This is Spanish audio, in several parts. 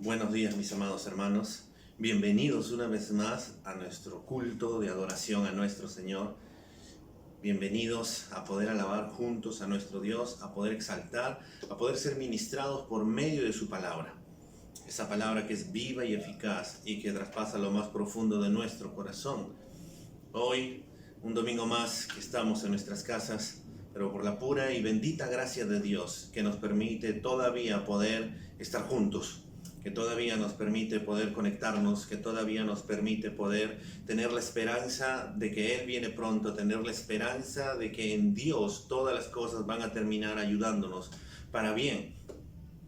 Buenos días, mis amados hermanos. Bienvenidos una vez más a nuestro culto de adoración a nuestro Señor. Bienvenidos a poder alabar juntos a nuestro Dios, a poder exaltar, a poder ser ministrados por medio de su palabra. Esa palabra que es viva y eficaz y que traspasa lo más profundo de nuestro corazón. Hoy, un domingo más que estamos en nuestras casas, pero por la pura y bendita gracia de Dios que nos permite todavía poder estar juntos, que todavía nos permite poder conectarnos, que todavía nos permite poder tener la esperanza de que Él viene pronto, tener la esperanza de que en Dios todas las cosas van a terminar ayudándonos para bien.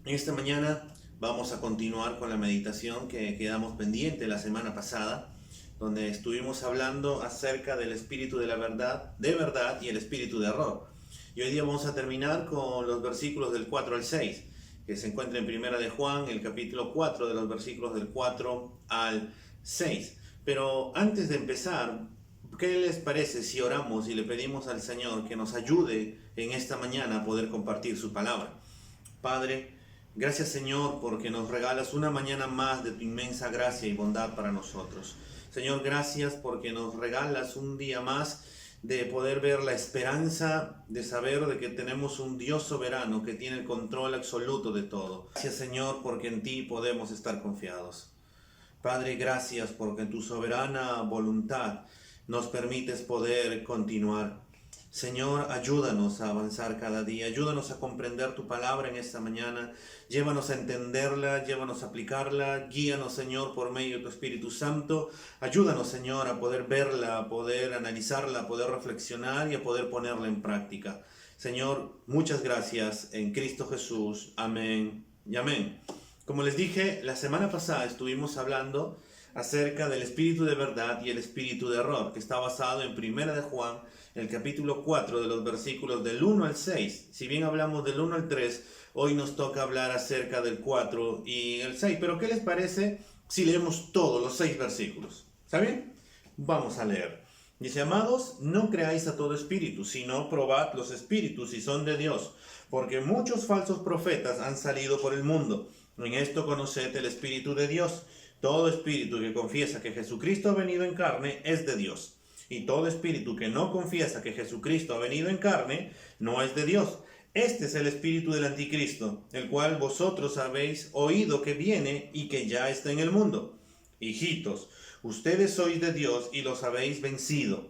Esta mañana vamos a continuar con la meditación que quedamos pendiente la semana pasada, donde estuvimos hablando acerca del espíritu de la verdad y el espíritu de error. Y hoy día vamos a terminar con los versículos del 4 al 6, que se encuentra en Primera de Juan, el capítulo 4, de los versículos del 4 al 6. Pero antes de empezar, ¿qué les parece si oramos y le pedimos al Señor que nos ayude en esta mañana a poder compartir su palabra? Padre, gracias Señor porque nos regalas una mañana más de tu inmensa gracia y bondad para nosotros. Señor, gracias porque nos regalas un día más de poder ver la esperanza de saber de que tenemos un Dios soberano que tiene el control absoluto de todo. Gracias Señor porque en ti podemos estar confiados. Padre, gracias porque en tu soberana voluntad nos permites poder continuar. Señor, ayúdanos a avanzar cada día, ayúdanos a comprender tu palabra en esta mañana, llévanos a entenderla, llévanos a aplicarla, guíanos Señor por medio de tu Espíritu Santo, ayúdanos Señor a poder verla, a poder analizarla, a poder reflexionar y a poder ponerla en práctica. Señor, muchas gracias en Cristo Jesús, amén y amén. Como les dije, la semana pasada estuvimos hablando acerca del espíritu de verdad y el espíritu de error, que está basado en Primera de Juan, el capítulo 4 de los versículos del 1 al 6. Si bien hablamos del 1 al 3, hoy nos toca hablar acerca del 4 y el 6. Pero ¿qué les parece si leemos todos los 6 versículos? ¿Está bien? Vamos a leer. Dice: amados, no creáis a todo espíritu, sino probad los espíritus si son de Dios, porque muchos falsos profetas han salido por el mundo. En esto conoced el espíritu de Dios. Todo espíritu que confiesa que Jesucristo ha venido en carne es de Dios. Y todo espíritu que no confiesa que Jesucristo ha venido en carne no es de Dios. Este es el espíritu del anticristo, el cual vosotros habéis oído que viene y que ya está en el mundo. Hijitos, ustedes sois de Dios y los habéis vencido,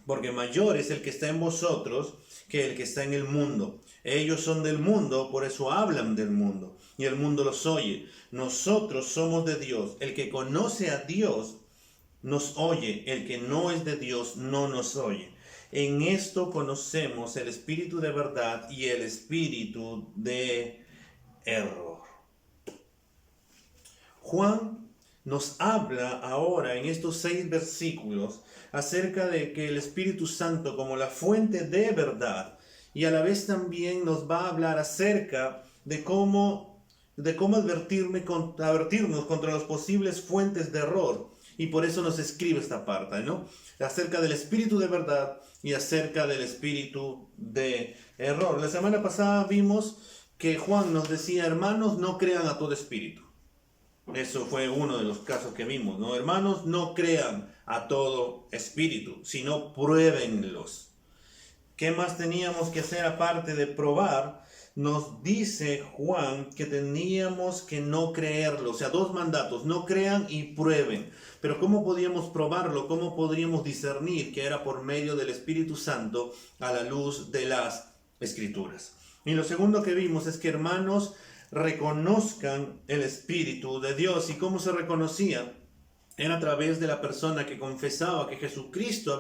porque mayor es el que está en vosotros que el que está en el mundo. Ellos son del mundo, por eso hablan del mundo, y el mundo los oye. Nosotros somos de Dios. El que conoce a Dios nos oye, el que no es de Dios no nos oye. En esto conocemos el espíritu de verdad y el espíritu de error. Juan nos habla ahora en estos 6 versículos acerca de que el Espíritu Santo como la fuente de verdad, y a la vez también nos va a hablar acerca de cómo advertirnos contra las posibles fuentes de error. Y por eso nos escribe esta parte, ¿no? Acerca del espíritu de verdad y acerca del espíritu de error. La semana pasada vimos que Juan nos decía: hermanos, no crean a todo espíritu. Eso fue uno de los casos que vimos, ¿no? Hermanos, no crean a todo espíritu, sino pruébenlos. ¿Qué más teníamos que hacer aparte de probar? Nos dice Juan que teníamos que no creerlo. O sea, 2 mandatos: no crean y prueben. Pero ¿cómo podíamos probarlo? ¿Cómo podríamos discernir que era por medio del Espíritu Santo a la luz de las Escrituras? Y lo segundo que vimos es que, hermanos, reconozcan el Espíritu de Dios. ¿Y cómo se reconocía? Era a través de la persona que confesaba que Jesucristo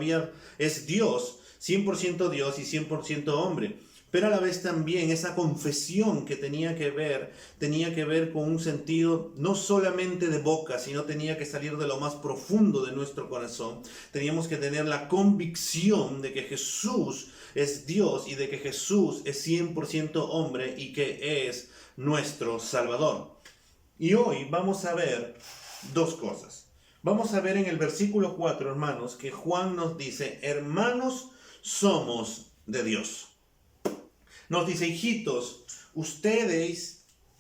es Dios, 100% Dios y 100% hombre. Pero a la vez también esa confesión que tenía que ver con un sentido no solamente de boca, sino tenía que salir de lo más profundo de nuestro corazón. Teníamos que tener la convicción de que Jesús es Dios y de que Jesús es 100% hombre y que es nuestro Salvador. Y hoy vamos a ver 2 cosas. Vamos a ver en el versículo 4, hermanos, que Juan nos dice: hermanos, somos de Dios. Nos dice: hijitos,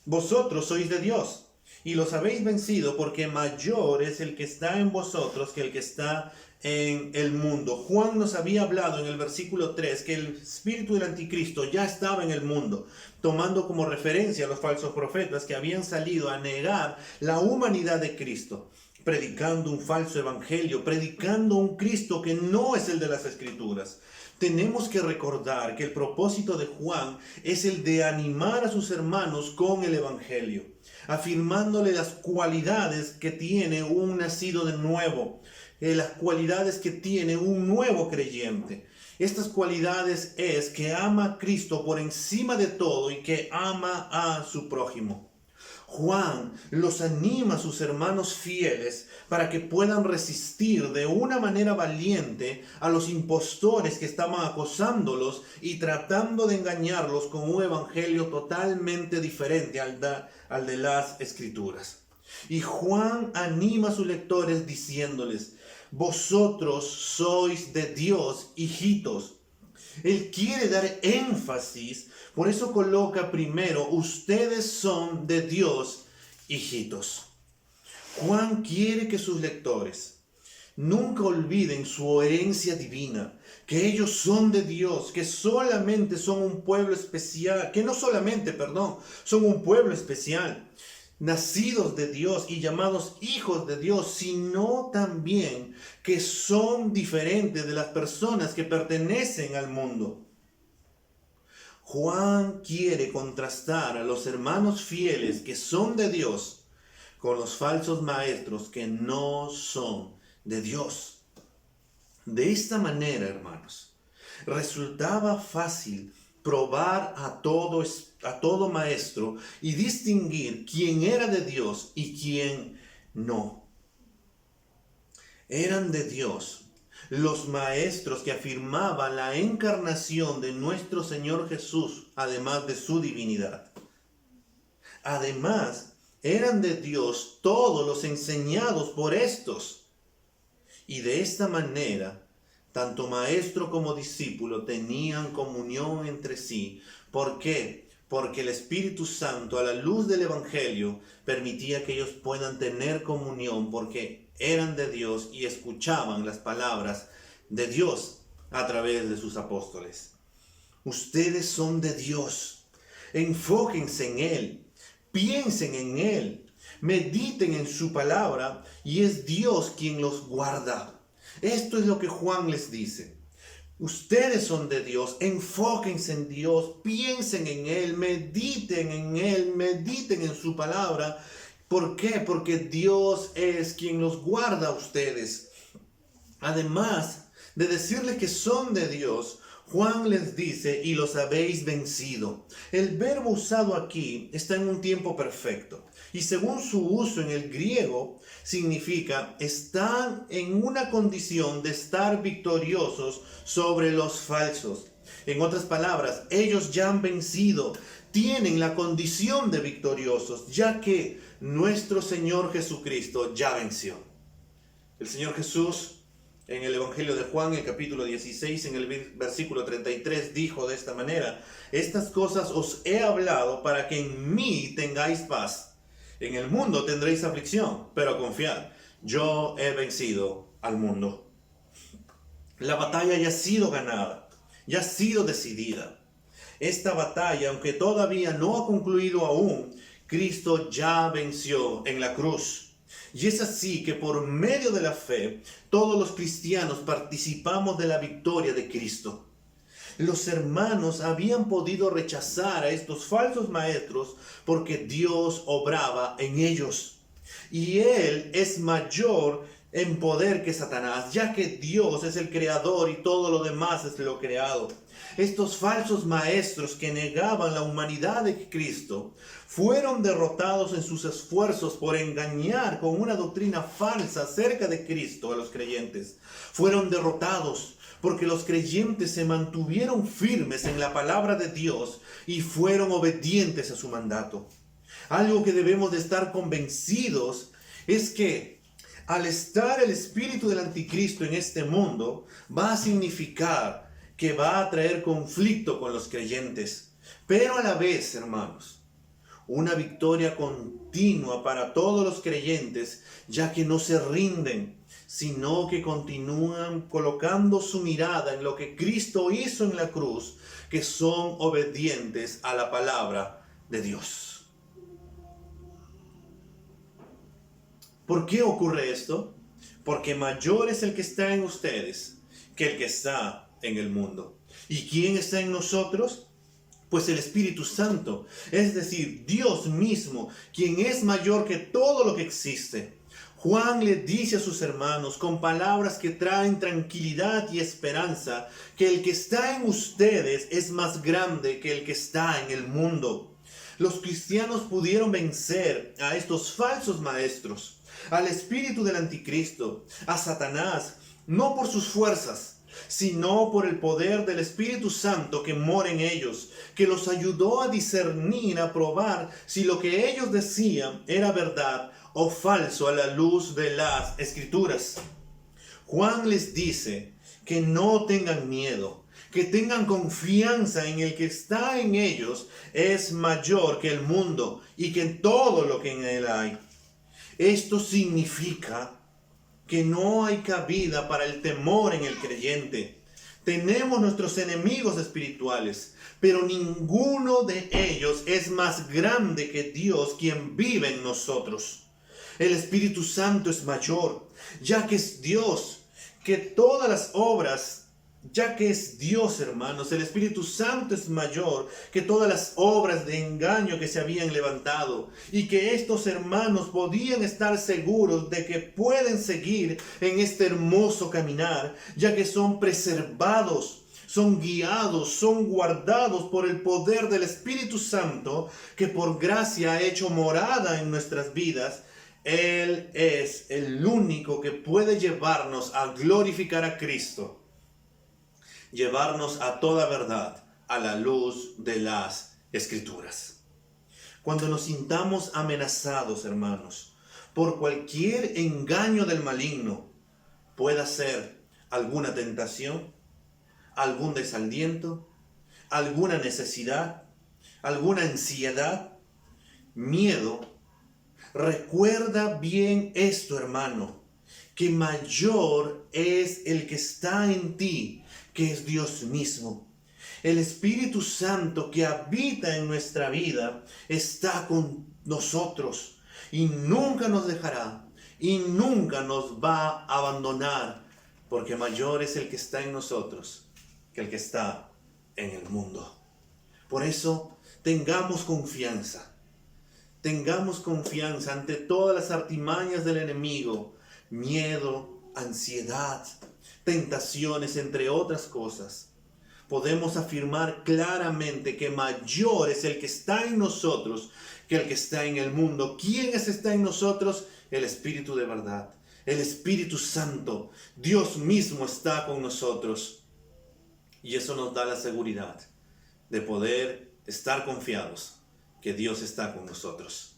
vosotros sois de Dios y los habéis vencido, porque mayor es el que está en vosotros que el que está en el mundo. Juan nos había hablado en el versículo 3 que el espíritu del anticristo ya estaba en el mundo, tomando como referencia a los falsos profetas que habían salido a negar la humanidad de Cristo, predicando un falso evangelio, predicando un Cristo que no es el de las Escrituras. Tenemos que recordar que el propósito de Juan es el de animar a sus hermanos con el evangelio, afirmándole las cualidades que tiene un nacido de nuevo, las cualidades que tiene un nuevo creyente. Estas cualidades es que ama a Cristo por encima de todo y que ama a su prójimo. Juan los anima a sus hermanos fieles para que puedan resistir de una manera valiente a los impostores que estaban acosándolos y tratando de engañarlos con un evangelio totalmente diferente al de las Escrituras. Y Juan anima a sus lectores diciéndoles: vosotros sois de Dios, hijitos. Él quiere dar énfasis, por eso coloca primero: ustedes son de Dios, hijitos. Juan quiere que sus lectores nunca olviden su herencia divina, que ellos son de Dios, que solamente son un pueblo especial, que no solamente, son un pueblo especial, nacidos de Dios y llamados hijos de Dios, sino también que son diferentes de las personas que pertenecen al mundo. Juan quiere contrastar a los hermanos fieles que son de Dios con los falsos maestros que no son de Dios. De esta manera, hermanos, resultaba fácil probar a todo maestro y distinguir quién era de Dios y quién no. Eran de Dios los maestros que afirmaban la encarnación de nuestro Señor Jesús, además de su divinidad. Además, eran de Dios todos los enseñados por estos. Y de esta manera, tanto maestro como discípulo tenían comunión entre sí. ¿Por qué? Porque el Espíritu Santo, a la luz del Evangelio, permitía que ellos puedan tener comunión, porque eran de Dios y escuchaban las palabras de Dios a través de sus apóstoles. Ustedes son de Dios. Enfóquense en Él. Piensen en Él. Mediten en su palabra y es Dios quien los guarda. Esto es lo que Juan les dice. Ustedes son de Dios, enfóquense en Dios, piensen en Él, mediten en su palabra. ¿Por qué? Porque Dios es quien los guarda a ustedes. Además de decirles que son de Dios, Juan les dice: y los habéis vencido. El verbo usado aquí está en un tiempo perfecto. Y según su uso en el griego, significa están en una condición de estar victoriosos sobre los falsos. En otras palabras, ellos ya han vencido, tienen la condición de victoriosos, ya que nuestro Señor Jesucristo ya venció. El Señor Jesús, en el Evangelio de Juan, el capítulo 16, en el versículo 33, dijo de esta manera: estas cosas os he hablado para que en mí tengáis paz. En el mundo tendréis aflicción, pero confiad, yo he vencido al mundo. La batalla ya ha sido ganada, ya ha sido decidida. Esta batalla, aunque todavía no ha concluido aún, Cristo ya venció en la cruz. Y es así que por medio de la fe, todos los cristianos participamos de la victoria de Cristo. Los hermanos habían podido rechazar a estos falsos maestros porque Dios obraba en ellos. Y Él es mayor en poder que Satanás, ya que Dios es el creador y todo lo demás es lo creado. Estos falsos maestros que negaban la humanidad de Cristo fueron derrotados en sus esfuerzos por engañar con una doctrina falsa acerca de Cristo a los creyentes. Fueron derrotados porque los creyentes se mantuvieron firmes en la palabra de Dios y fueron obedientes a su mandato. Algo que debemos de estar convencidos es que al estar el espíritu del anticristo en este mundo, va a significar que va a traer conflicto con los creyentes. Pero a la vez, hermanos, una victoria continua para todos los creyentes, ya que no se rinden, sino que continúan colocando su mirada en lo que Cristo hizo en la cruz, que son obedientes a la palabra de Dios. ¿Por qué ocurre esto? Porque mayor es el que está en ustedes que el que está en el mundo. ¿Y quién está en nosotros? Pues el Espíritu Santo, es decir, Dios mismo, quien es mayor que todo lo que existe. Juan le dice a sus hermanos con palabras que traen tranquilidad y esperanza, que el que está en ustedes es más grande que el que está en el mundo. Los cristianos pudieron vencer a estos falsos maestros, al espíritu del anticristo, a Satanás, no por sus fuerzas, sino por el poder del Espíritu Santo que mora en ellos, que los ayudó a discernir, a probar si lo que ellos decían era verdad o falso a la luz de las Escrituras. Juan les dice que no tengan miedo, que tengan confianza en el que está en ellos es mayor que el mundo y que todo lo que en él hay. Esto significa que no hay cabida para el temor en el creyente. Tenemos nuestros enemigos espirituales, pero ninguno de ellos es más grande que Dios, quien vive en nosotros. El Espíritu Santo es mayor, ya que es Dios, que todas las obras, ya que es Dios, hermanos, el Espíritu Santo es mayor que todas las obras de engaño que se habían levantado, y que estos hermanos podían estar seguros de que pueden seguir en este hermoso caminar, ya que son preservados, son guiados, son guardados por el poder del Espíritu Santo, que por gracia ha hecho morada en nuestras vidas. Él es el único que puede llevarnos a glorificar a Cristo, llevarnos a toda verdad, a la luz de las Escrituras. Cuando nos sintamos amenazados, hermanos, por cualquier engaño del maligno, pueda ser alguna tentación, algún desaliento, alguna necesidad, alguna ansiedad, miedo, recuerda bien esto, hermano, que mayor es el que está en ti, que es Dios mismo. El Espíritu Santo que habita en nuestra vida está con nosotros y nunca nos dejará y nunca nos va a abandonar, porque mayor es el que está en nosotros que el que está en el mundo. Por eso tengamos confianza ante todas las artimañas del enemigo, miedo, ansiedad, tentaciones, entre otras cosas. Podemos afirmar claramente que mayor es el que está en nosotros que el que está en el mundo. ¿Quién está en nosotros? El Espíritu de verdad, el Espíritu Santo. Dios mismo está con nosotros. Y eso nos da la seguridad de poder estar confiados que Dios está con nosotros.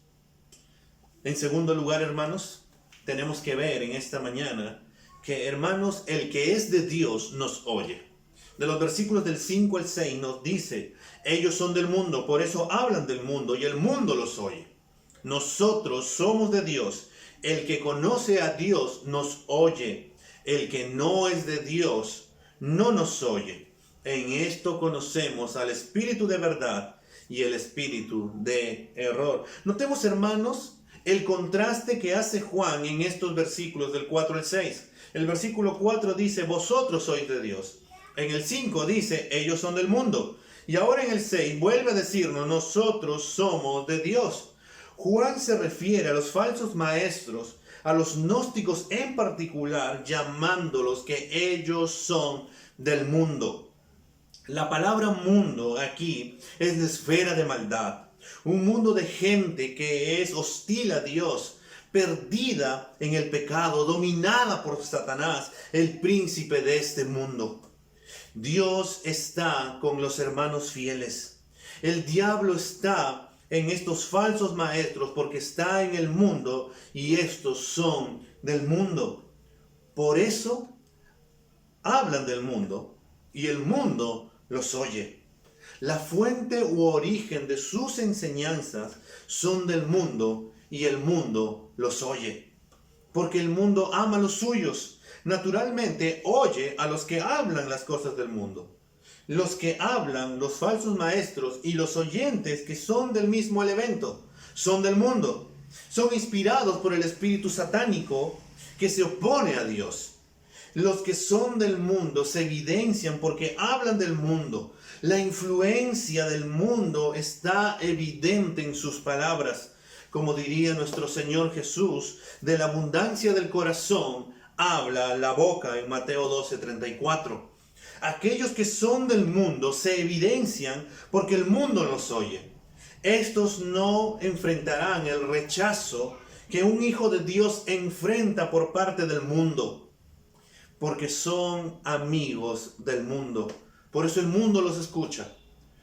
En segundo lugar, hermanos, tenemos que ver en esta mañana que, hermanos, el que es de Dios nos oye. De los versículos del 5 al 6 nos dice: ellos son del mundo, por eso hablan del mundo y el mundo los oye. Nosotros somos de Dios. El que conoce a Dios nos oye. El que no es de Dios no nos oye. En esto conocemos al espíritu de verdad y el espíritu de error. Notemos, hermanos, el contraste que hace Juan en estos versículos del 4 al 6. El versículo 4 dice: vosotros sois de Dios. En el 5 dice: ellos son del mundo. Y ahora en el 6 vuelve a decirnos: nosotros somos de Dios. Juan se refiere a los falsos maestros, a los gnósticos en particular, llamándolos que ellos son del mundo. La palabra mundo aquí es la esfera de maldad. Un mundo de gente que es hostil a Dios, perdida en el pecado, dominada por Satanás, el príncipe de este mundo. Dios está con los hermanos fieles. El diablo está en estos falsos maestros porque está en el mundo y estos son del mundo. Por eso hablan del mundo y el mundo los oye. La fuente u origen de sus enseñanzas son del mundo y el mundo los oye. Porque el mundo ama a los suyos. Naturalmente oye a los que hablan las cosas del mundo. Los que hablan, los falsos maestros y los oyentes que son del mismo elemento, son del mundo. Son inspirados por el espíritu satánico que se opone a Dios. Los que son del mundo se evidencian porque hablan del mundo. La influencia del mundo está evidente en sus palabras. Como diría nuestro Señor Jesús, de la abundancia del corazón habla la boca en Mateo 12:34. Aquellos que son del mundo se evidencian porque el mundo los oye. Estos no enfrentarán el rechazo que un hijo de Dios enfrenta por parte del mundo, porque son amigos del mundo. Por eso el mundo los escucha,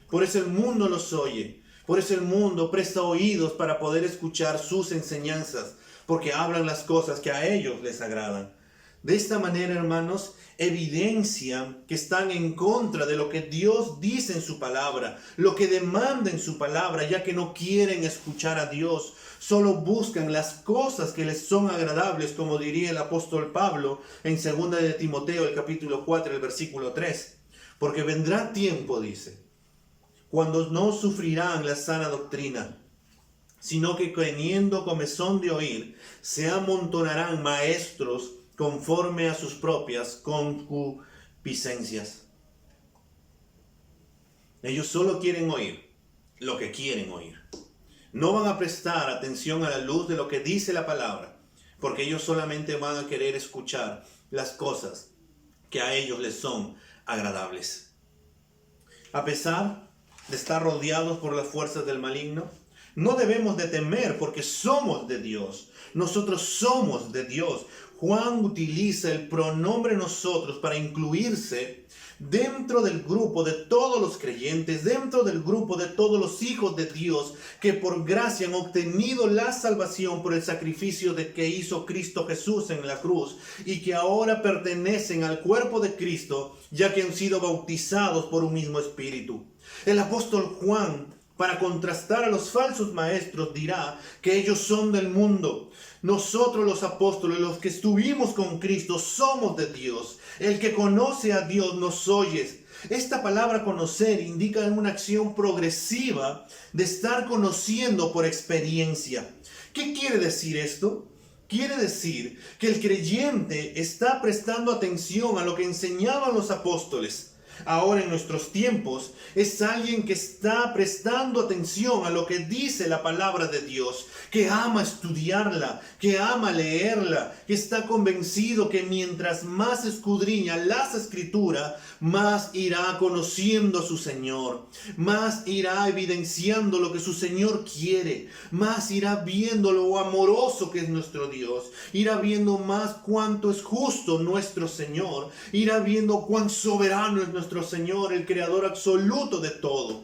por eso el mundo los oye, por eso el mundo presta oídos para poder escuchar sus enseñanzas, porque hablan las cosas que a ellos les agradan. De esta manera, hermanos, evidencian que están en contra de lo que Dios dice en su palabra, lo que demanda en su palabra, ya que no quieren escuchar a Dios. Solo buscan las cosas que les son agradables, como diría el apóstol Pablo en 2 de Timoteo, el capítulo 4, el versículo 3. Porque vendrá tiempo, dice, cuando no sufrirán la sana doctrina, sino que teniendo comezón de oír, se amontonarán maestros conforme a sus propias concupiscencias. Ellos solo quieren oír lo que quieren oír. No van a prestar atención a la luz de lo que dice la palabra, porque ellos solamente van a querer escuchar las cosas que a ellos les son agradables. A pesar de estar rodeados por las fuerzas del maligno, no debemos de temer porque somos de Dios. Nosotros somos de Dios. Juan utiliza el pronombre nosotros para incluirse dentro del grupo de todos los creyentes, dentro del grupo de todos los hijos de Dios que por gracia han obtenido la salvación por el sacrificio que hizo Cristo Jesús en la cruz y que ahora pertenecen al cuerpo de Cristo, ya que han sido bautizados por un mismo espíritu. El apóstol Juan, para contrastar a los falsos maestros, dirá que ellos son del mundo. Nosotros los apóstoles, los que estuvimos con Cristo, somos de Dios. El que conoce a Dios nos oye. Esta palabra conocer indica una acción progresiva de estar conociendo por experiencia. ¿Qué quiere decir esto? Quiere decir que el creyente está prestando atención a lo que enseñaban los apóstoles. Ahora en nuestros tiempos es alguien que está prestando atención a lo que dice la palabra de Dios, que ama estudiarla, que ama leerla, que está convencido que mientras más escudriña las escrituras, más irá conociendo a su Señor, más irá evidenciando lo que su Señor quiere, más irá viendo lo amoroso que es nuestro Dios, irá viendo más cuánto es justo nuestro Señor, irá viendo cuán soberano es nuestro Señor, el creador absoluto de todo.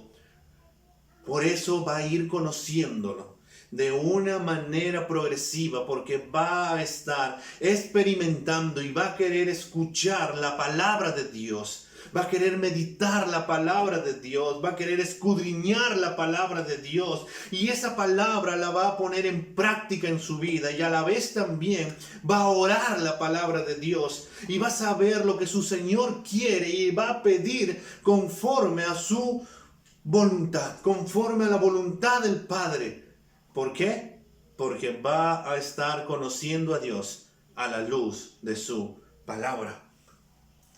Por eso va a ir conociéndolo de una manera progresiva, porque va a estar experimentando y va a querer escuchar la palabra de Dios. Va a querer meditar la palabra de Dios, va a querer escudriñar la palabra de Dios y esa palabra la va a poner en práctica en su vida y a la vez también va a orar la palabra de Dios y va a saber lo que su Señor quiere y va a pedir conforme a su voluntad, conforme a la voluntad del Padre. ¿Por qué? Porque va a estar conociendo a Dios a la luz de su palabra.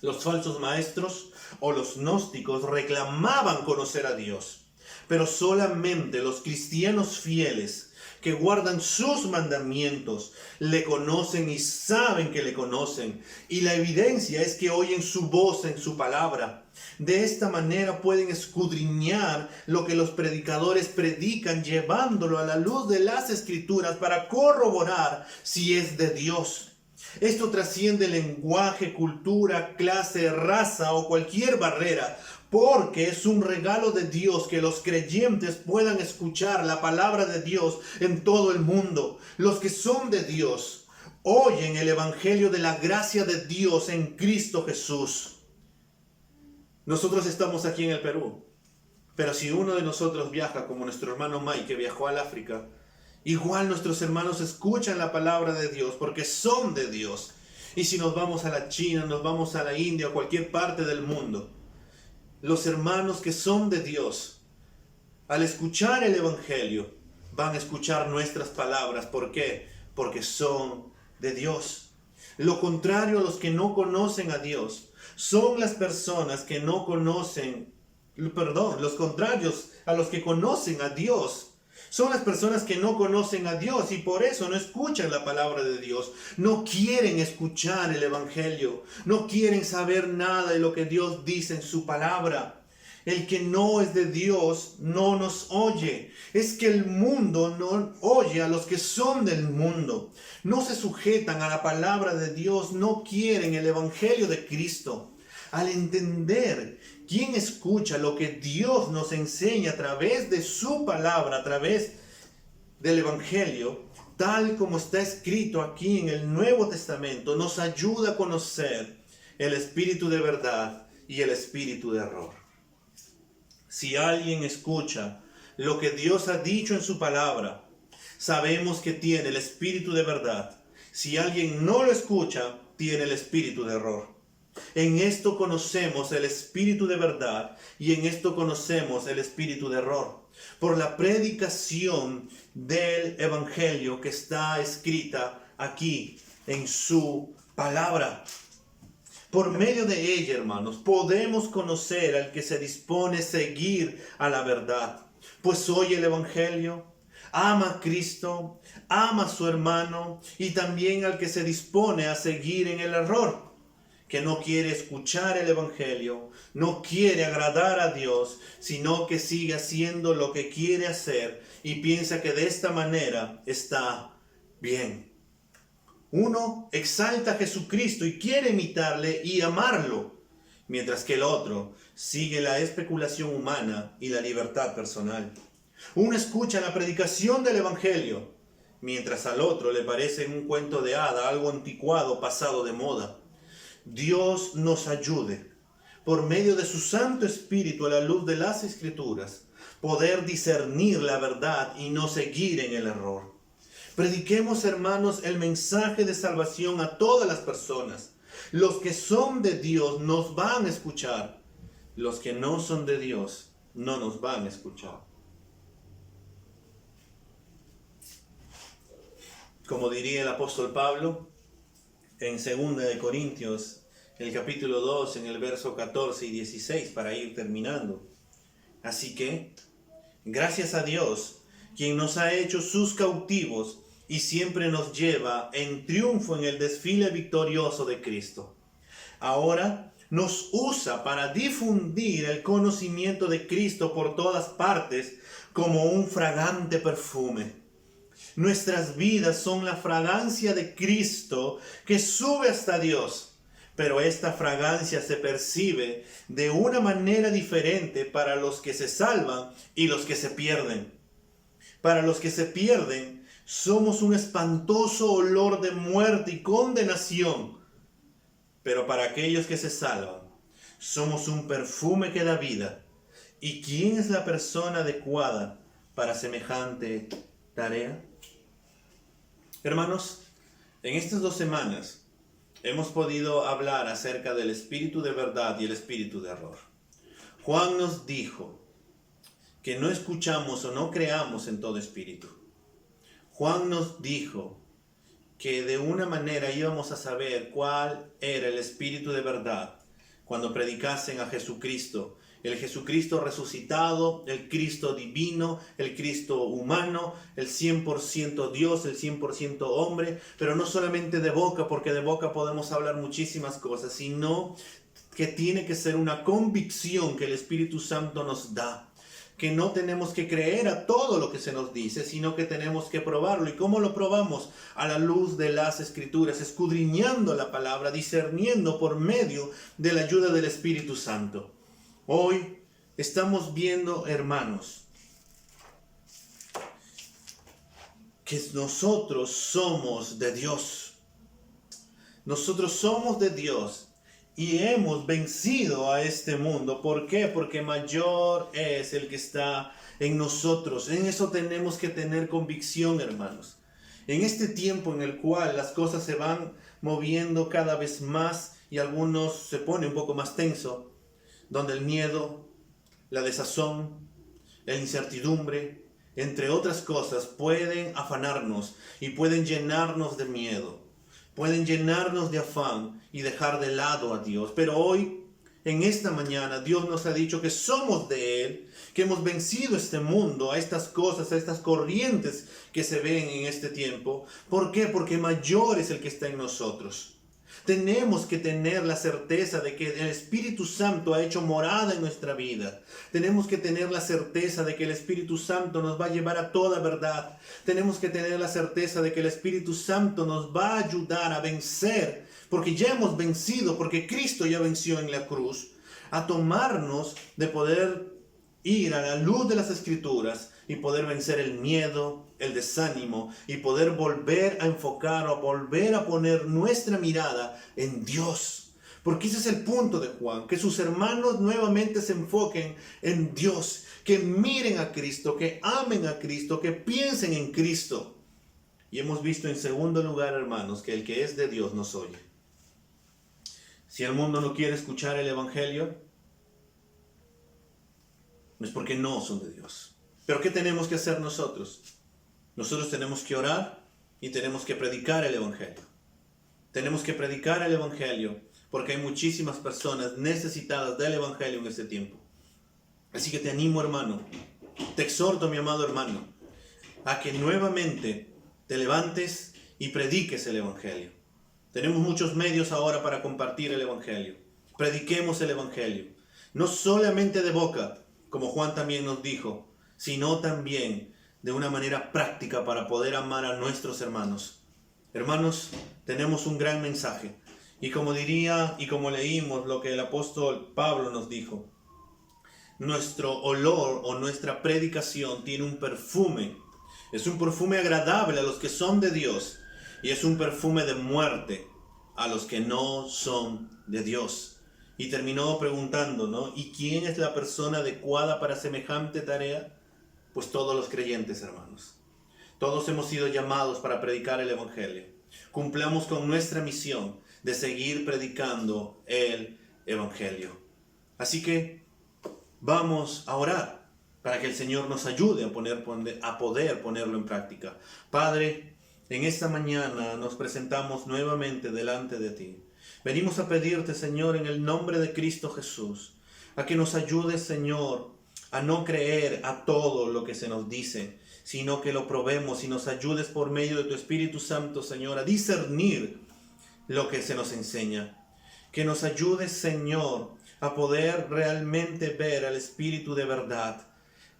Los falsos maestros o los gnósticos reclamaban conocer a Dios, pero solamente los cristianos fieles que guardan sus mandamientos le conocen y saben que le conocen, y la evidencia es que oyen su voz en su palabra. De esta manera pueden escudriñar lo que los predicadores predican, llevándolo a la luz de las escrituras para corroborar si es de Dios. Esto trasciende lenguaje, cultura, clase, raza o cualquier barrera, porque es un regalo de Dios que los creyentes puedan escuchar la palabra de Dios en todo el mundo. Los que son de Dios oyen el evangelio de la gracia de Dios en Cristo Jesús. Nosotros estamos aquí en el Perú. Pero si uno de nosotros viaja, como nuestro hermano Mike, que viajó al África, igual nuestros hermanos escuchan la palabra de Dios porque son de Dios. Y si nos vamos a la China, nos vamos a la India o cualquier parte del mundo, los hermanos que son de Dios, al escuchar el Evangelio, van a escuchar nuestras palabras. ¿Por qué? Porque son de Dios. Lo contrario a los que no conocen a Dios, son las personas que no conocen, los contrarios a los que conocen a Dios, son las personas que no conocen a Dios y por eso no escuchan la palabra de Dios. No quieren escuchar el Evangelio. No quieren saber nada de lo que Dios dice en su palabra. El que no es de Dios no nos oye. Es que el mundo no oye a los que son del mundo. No se sujetan a la palabra de Dios. No quieren el Evangelio de Cristo. Al entender quién escucha lo que Dios nos enseña a través de su palabra, a través del Evangelio, tal como está escrito aquí en el Nuevo Testamento, nos ayuda a conocer el espíritu de verdad y el espíritu de error. Si alguien escucha lo que Dios ha dicho en su palabra, sabemos que tiene el espíritu de verdad. Si alguien no lo escucha, tiene el espíritu de error. En esto conocemos el espíritu de verdad y en esto conocemos el espíritu de error. Por la predicación del Evangelio que está escrita aquí en su palabra. Por medio de ella, hermanos, podemos conocer al que se dispone a seguir a la verdad. Pues oye el Evangelio, ama a Cristo, ama a su hermano y también al que se dispone a seguir en el error, que no quiere escuchar el Evangelio, no quiere agradar a Dios, sino que sigue haciendo lo que quiere hacer y piensa que de esta manera está bien. Uno exalta a Jesucristo y quiere imitarle y amarlo, mientras que el otro sigue la especulación humana y la libertad personal. Uno escucha la predicación del Evangelio, mientras al otro le parece un cuento de hada, algo anticuado, pasado de moda. Dios nos ayude, por medio de su Santo Espíritu, a la luz de las Escrituras, poder discernir la verdad y no seguir en el error. Prediquemos, hermanos, el mensaje de salvación a todas las personas. Los que son de Dios nos van a escuchar. Los que no son de Dios no nos van a escuchar. Como diría el apóstol Pablo, en 2 de Corintios, en el capítulo 2, en el verso 14 y 16, para ir terminando. Así que, gracias a Dios, quien nos ha hecho sus cautivos y siempre nos lleva en triunfo en el desfile victorioso de Cristo. Ahora nos usa para difundir el conocimiento de Cristo por todas partes como un fragante perfume. Nuestras vidas son la fragancia de Cristo que sube hasta Dios, pero esta fragancia se percibe de una manera diferente para los que se salvan y los que se pierden. Para los que se pierden, somos un espantoso olor de muerte y condenación, pero para aquellos que se salvan, somos un perfume que da vida. ¿Y quién es la persona adecuada para semejante tarea? Hermanos, en estas 2 semanas hemos podido hablar acerca del espíritu de verdad y el espíritu de error. Juan nos dijo que no escuchamos o no creamos en todo espíritu. Juan nos dijo que de una manera íbamos a saber cuál era el espíritu de verdad cuando predicasen a Jesucristo. El Jesucristo resucitado, el Cristo divino, el Cristo humano, el 100% Dios, el 100% hombre, pero no solamente de boca, porque de boca podemos hablar muchísimas cosas, sino que tiene que ser una convicción que el Espíritu Santo nos da, que no tenemos que creer a todo lo que se nos dice, sino que tenemos que probarlo. ¿Y cómo lo probamos? A la luz de las Escrituras, escudriñando la palabra, discerniendo por medio de la ayuda del Espíritu Santo. Hoy estamos viendo, hermanos, que nosotros somos de Dios. Nosotros somos de Dios y hemos vencido a este mundo. ¿Por qué? Porque mayor es el que está en nosotros. En eso tenemos que tener convicción, hermanos. En este tiempo en el cual las cosas se van moviendo cada vez más y algunos se pone un poco más tenso, donde el miedo, la desazón, la incertidumbre, entre otras cosas, pueden afanarnos y pueden llenarnos de miedo, pueden llenarnos de afán y dejar de lado a Dios. Pero hoy, en esta mañana, Dios nos ha dicho que somos de Él, que hemos vencido este mundo, a estas cosas, a estas corrientes que se ven en este tiempo. ¿Por qué? Porque mayor es el que está en nosotros. Tenemos que tener la certeza de que el Espíritu Santo ha hecho morada en nuestra vida. Tenemos que tener la certeza de que el Espíritu Santo nos va a llevar a toda verdad. Tenemos que tener la certeza de que el Espíritu Santo nos va a ayudar a vencer, porque ya hemos vencido, porque Cristo ya venció en la cruz, a tomarnos de poder ir a la luz de las Escrituras y poder vencer el miedo, el desánimo y poder volver a enfocar o volver a poner nuestra mirada en Dios. Porque ese es el punto de Juan, que sus hermanos nuevamente se enfoquen en Dios, que miren a Cristo, que amen a Cristo, que piensen en Cristo. Y hemos visto en segundo lugar, hermanos, que el que es de Dios nos oye. Si el mundo no quiere escuchar el Evangelio, no es porque no son de Dios. Pero ¿qué tenemos que hacer nosotros? Nosotros tenemos que orar y tenemos que predicar el Evangelio. Tenemos que predicar el Evangelio porque hay muchísimas personas necesitadas del Evangelio en este tiempo. Así que te animo, hermano, te exhorto, mi amado hermano, a que nuevamente te levantes y prediques el Evangelio. Tenemos muchos medios ahora para compartir el Evangelio. Prediquemos el Evangelio. No solamente de boca, como Juan también nos dijo, sino también de una manera práctica para poder amar a nuestros hermanos. Hermanos, tenemos un gran mensaje. Y como diría y como leímos lo que el apóstol Pablo nos dijo, nuestro olor o nuestra predicación tiene un perfume. Es un perfume agradable a los que son de Dios y es un perfume de muerte a los que no son de Dios. Y terminó preguntando, ¿no? ¿Y quién es la persona adecuada para semejante tarea? Pues todos los creyentes, hermanos. Todos hemos sido llamados para predicar el Evangelio. Cumplamos con nuestra misión de seguir predicando el Evangelio. Así que vamos a orar para que el Señor nos ayude a poder ponerlo en práctica. Padre, en esta mañana nos presentamos nuevamente delante de ti. Venimos a pedirte, Señor, en el nombre de Cristo Jesús, a que nos ayudes, Señor, a no creer a todo lo que se nos dice, sino que lo probemos y nos ayudes por medio de tu Espíritu Santo, Señor, a discernir lo que se nos enseña. Que nos ayudes, Señor, a poder realmente ver al Espíritu de verdad,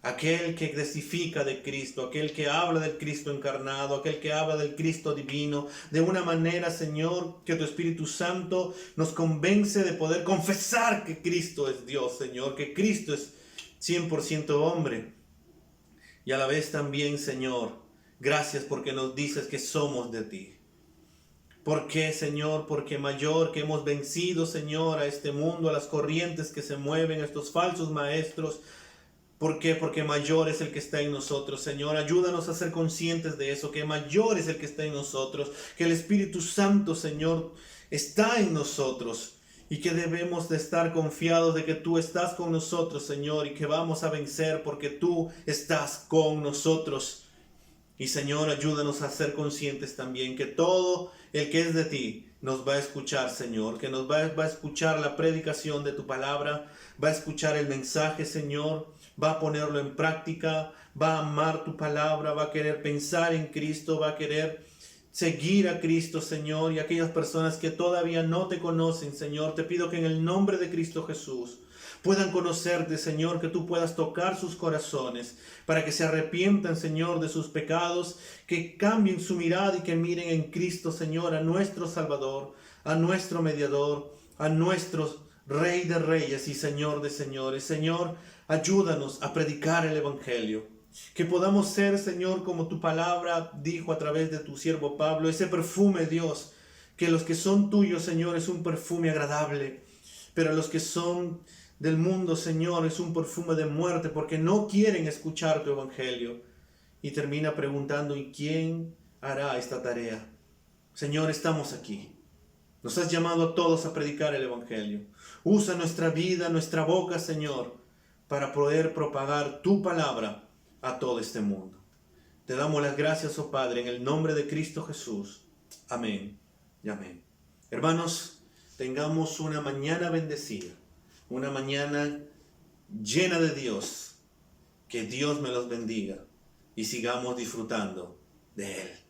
aquel que testifica de Cristo, aquel que habla del Cristo encarnado, aquel que habla del Cristo divino, de una manera, Señor, que tu Espíritu Santo nos convence de poder confesar que Cristo es Dios, Señor, que Cristo es 100% hombre. Y a la vez también, Señor, gracias porque nos dices que somos de ti. ¿Por qué, Señor? Porque mayor que hemos vencido, Señor, a este mundo, a las corrientes que se mueven, a estos falsos maestros. ¿Por qué? Porque mayor es el que está en nosotros, Señor. Ayúdanos a ser conscientes de eso, que mayor es el que está en nosotros, que el Espíritu Santo, Señor, está en nosotros y que debemos de estar confiados de que tú estás con nosotros, Señor, y que vamos a vencer porque tú estás con nosotros. Y, Señor, ayúdanos a ser conscientes también que todo el que es de ti nos va a escuchar, Señor, que nos va a escuchar la predicación de tu palabra, va a escuchar el mensaje, Señor, va a ponerlo en práctica, va a amar tu palabra, va a querer pensar en Cristo, va a querer seguir a Cristo, Señor. Y aquellas personas que todavía no te conocen, Señor, te pido que en el nombre de Cristo Jesús puedan conocerte, Señor, que tú puedas tocar sus corazones para que se arrepientan, Señor, de sus pecados, que cambien su mirada y que miren en Cristo, Señor, a nuestro Salvador, a nuestro Mediador, a nuestro Rey de Reyes y Señor de Señores. Señor, ayúdanos a predicar el Evangelio. Que podamos ser, Señor, como tu palabra dijo a través de tu siervo Pablo, ese perfume, Dios, que los que son tuyos, Señor, es un perfume agradable. Pero los que son del mundo, Señor, es un perfume de muerte porque no quieren escuchar tu evangelio. Y termina preguntando, ¿y quién hará esta tarea? Señor, estamos aquí. Nos has llamado a todos a predicar el evangelio. Usa nuestra vida, nuestra boca, Señor, para poder propagar tu palabra a todo este mundo. Te damos las gracias, oh Padre, en el nombre de Cristo Jesús. Amén y amén. Hermanos, tengamos una mañana bendecida, una mañana llena de Dios. Que Dios me los bendiga y sigamos disfrutando de Él.